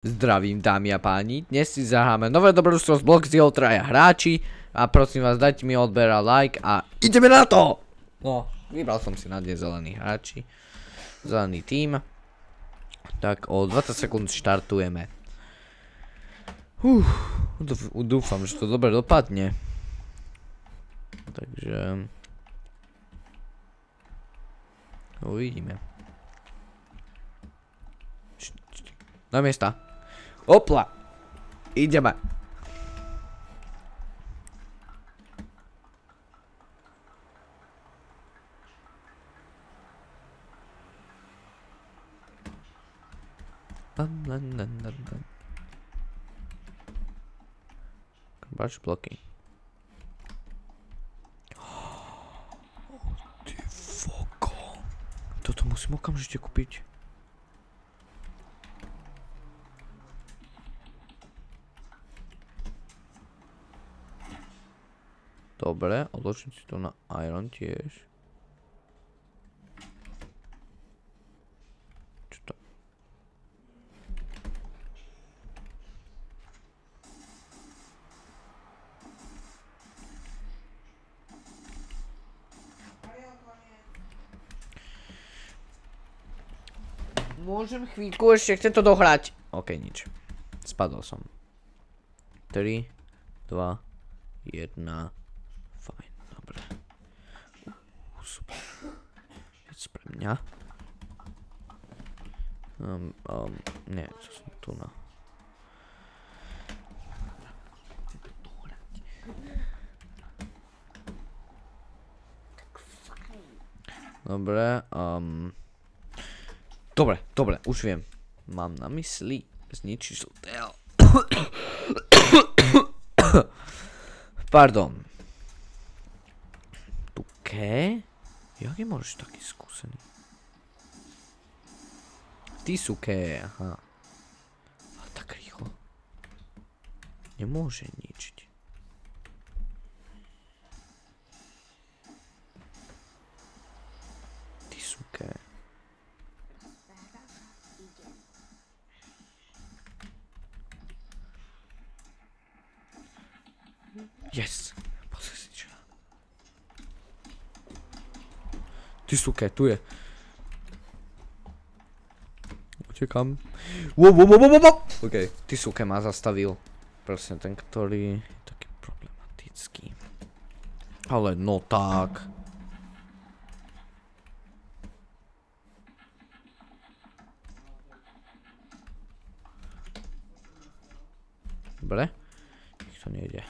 Zdravím dámy a páni, dnes si zahráme nové dobrodružstvo z Blox Zero traja hráči a prosím vás dajte mi odber a like a ideme na to! No, vybral som si na deň zelených hráči, zelený tím, tak o 20 sekúnd štartujeme. Dúfam, že to dobre dopadne. Takže uvidíme. Na miesta. Opla. Ideme. Bač bloky. Ty foko. Toto musím okamžite kúpiť. Dobre, odložím si to na iron tiež. Čo to? Môžem chvíľku, ešte chcem to dohrať. OK, nič. Spadol som. 3, 2, 1... Fajn, dobre. Super. Vec pre mňa. Nie, čo som tu na... Dobre, Dobre, už viem. Mám na mysli zničiť hotel. Pardon. Tuké? Jak je môžeš taký skúsený? Ty suké, aha. Ale tak rýchlo. Nemôže ničiť. Ty suké. Yes! Pozri si čo. Ty suké, tu je. Utekam. OK, ty suké ma zastavil. Presne ten, ktorý je taký problematický. Ale no tak. Dobre. Nikto nejde.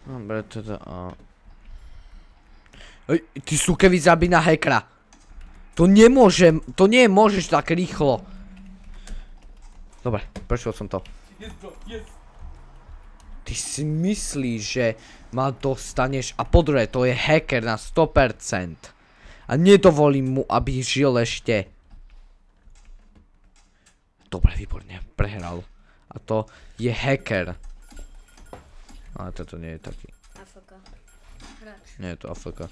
Dobre, teda ty sukevi zabí na hackera. To nemôžem, to nie môžeš tak rýchlo. Dobre, prešiel som to. Ty si myslíš, že ma dostaneš a po druhé, to je hacker na 100%. A nedovolím mu, aby žil ešte. Dobre, výborne, prehral. A to je hacker. Ale toto nie je taký. AFK. Hráč. Nie je to AFK.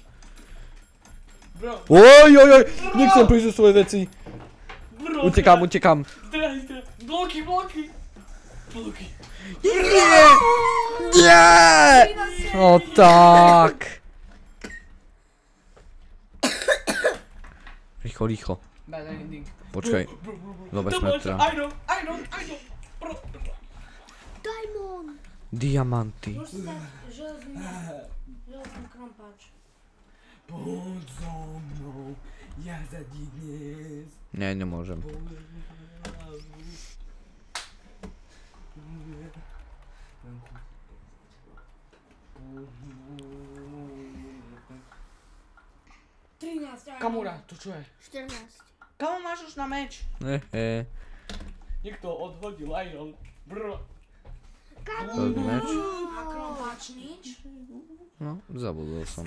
Ojojoj! Nechcem prísť do svoje veci. Utekám. Bloky. Nie! Nie! No tak. Rýchlo. Bad ending. Počkaj. Dobre sme teda. I know. Diamond! Diamanty. Môžeš dať železný krompáč. Poď so mnou, ja za ti dnes. Nie, nemôžem. Kamura, to čo je? 14. Kamo máš už na meč? Niekto odhodil iron. Brr. Meč. A krompáč nič? No, zabudol som.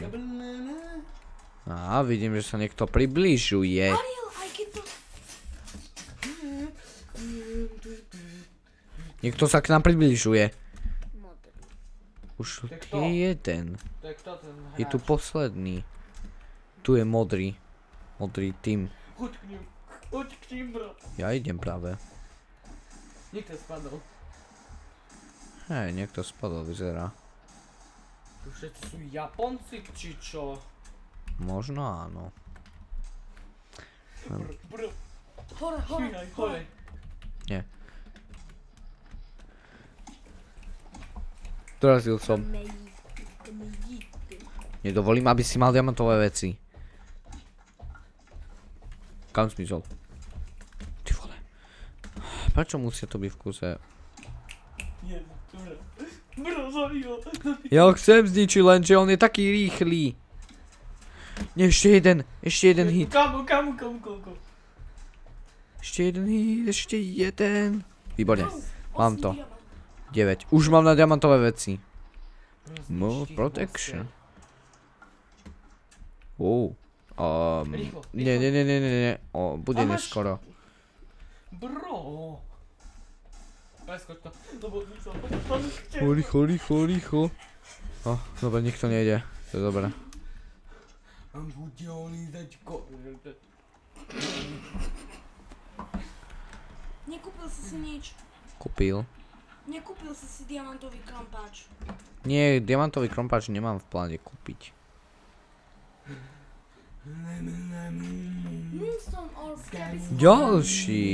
Á, vidím, že sa niekto približuje. Ariel, aj keď to... Niekto sa k nám približuje. Modrý. Už To je kto? je jeden. To je kto ten hráč? Je tu posledný. Tu je modrý. Modrý tým. Choď k ním. Choď k ním, bro. Ja idem práve. Niekto spadol. Hej, niekto spadol, vyzerá. Tu všetci sú Japonci, či čo? Možno áno. Bro. Hore, hore, Švíhaj, hore. hore. Nie. Dorazil som. Nedovolím, aby si mal diamantové veci. Kam zmizol? Ty vole. Prečo musia to byť v kuse? Bro, zabij ho. Ja ho chcem zničiť, lenže on je taký rýchly. Nie, ešte jeden hit. Kamu. Ešte jeden hit, ešte jeden. Výborne, mám to. 9. Už mám na diamantové veci. Move protection. Rýchlo. Nie. Bude A máš- neskoro. Bro. Preskoč to. Lebo som Rýchlo. Dobre, nikto nejde. To je dobré. Mám bude olízať Nekúpil si si nič. Kúpil. Nekúpil si si diamantový krompáč. Nie, diamantový krompáč nemám v pláne kúpiť. Moonstone Orb, keby si... Ďalší.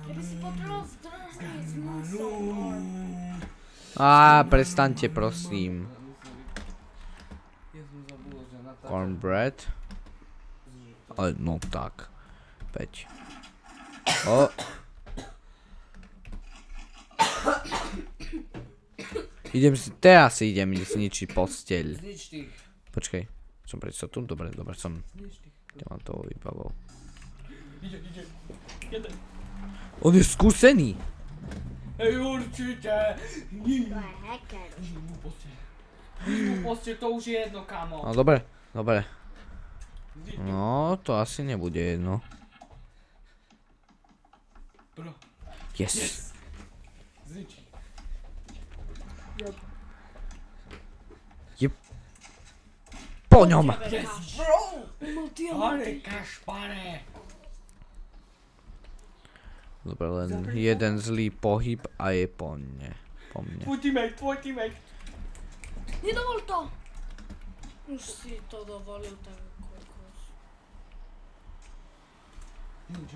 Keby si potreboval zdrozniť Moonstone Orb. Prestaňte prosím. Ja som zabudol, že natáčam. Cornbread. Ale no tak. 5. Teraz si idem zničiť posteľ. Znič tých. Počkej, som prečo tu? Dobre, som Znič tých. diamantovou výbavou. Ide. Jeden. On je skúsený. Hej, určite. To je hacker. Nič mu poste, to už je jedno, kamo. No dobre. Znič. No, to asi nebude jedno. Bro. Yes. Znič. Po ňom. Yes, bro. Mal Ale diamanty. kašpare. Dobre, len jeden zlý pohyb a je po mne. Tvoj teammate. Nedovol to. Už si to dovolil, ten kokos. Nič.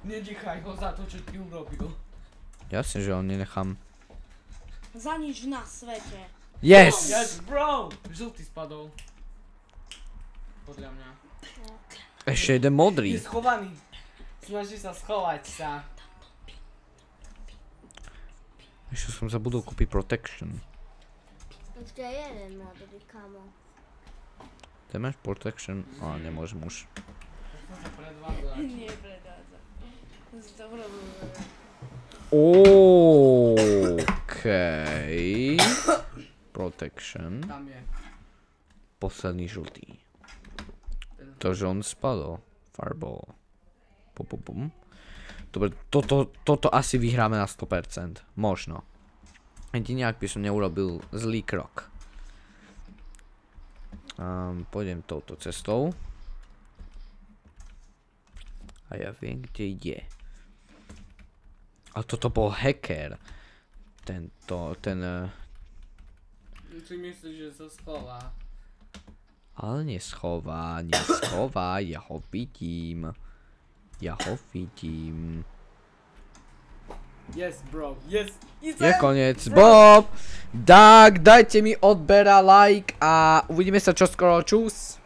Nedýchaj ho za to, čo ti urobil. Jasne, že ho nenechám. Za nič na svete. Yes! Yes, bro. Žltý spadol. Podľa mňa. Ešte jeden modrý. Je schovaný. Snaží sa schovať sa. Ešte som zabudol kúpiť protection. Ešte jeden modrý, kamo. Ty máš protection? Nemôžem už. Chcem sa predvádzať. Nie predádza. Dobro. Okej. Protection. Tam je. Posledný žltý. To, že on spadol. Fireball. Pum. Dobre, toto asi vyhráme na 100%. Možno. Jedine ak by som neurobil zlý krok. Pôjdem touto cestou. A ja viem, kde je. A toto bol hacker. Ten... Si myslíš, že sa schová? Ale neschová, ja ho vidím. Yes, bro, yes. Je koniec, Bob! Tak, dajte mi odber a like a uvidíme sa čoskoro, čus!